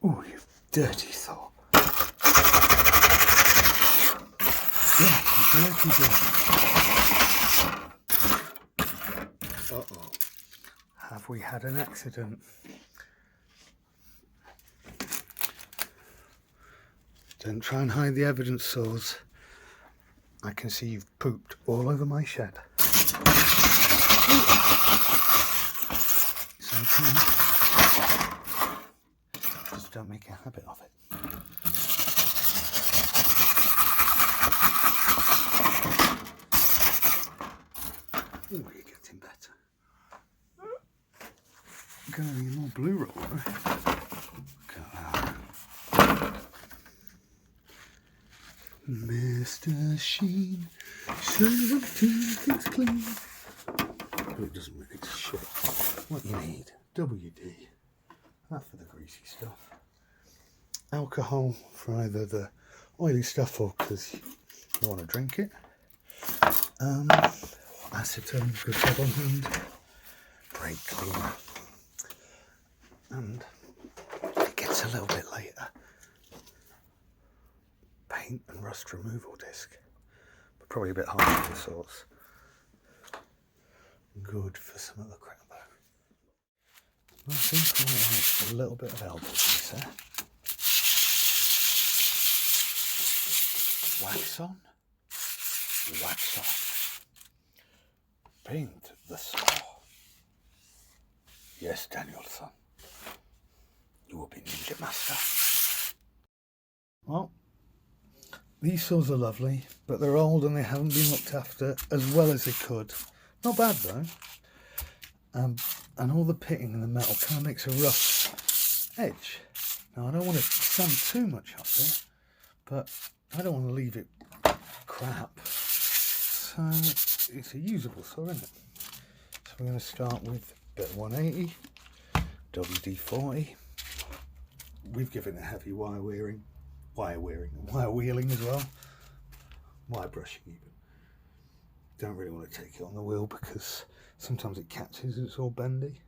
Oh, you dirty saw. Dirty. Uh-oh. Have we had an accident? Don't try and hide the evidence, saws. I can see you've pooped all over my shed. It's okay. Just don't make a habit of it. Oh, you're getting better. I'm gonna need more blue roll, right? Look at that. Mr. Sheen, shows up to things clean. But it doesn't really shit. What you need, WD. That for the greasy stuff. Alcohol for either the oily stuff or because you want to drink it. Acetone, good job on hand. Brake cleaner. And it gets a little bit later. Paint and rust removal disc, but probably a bit harder for sorts. Good for some of the crap though. I think I like a little bit of elbow grease there. Wax on, wax off. Paint the saw. Yes, Danielson, you will be Ninja Master. Well, these saws are lovely, but they're old and they haven't been looked after as well as they could. Not bad though. And all the pitting in the metal kind of makes a rough edge. Now I don't want to sand too much off it, but I don't want to leave it crap. So it's a usable saw, isn't it? So we're going to start with a bit of 180, WD-40. We've given it heavy wire wheeling as well. Wire brushing even. Don't really want to take it on the wheel because sometimes it catches and it's all bendy.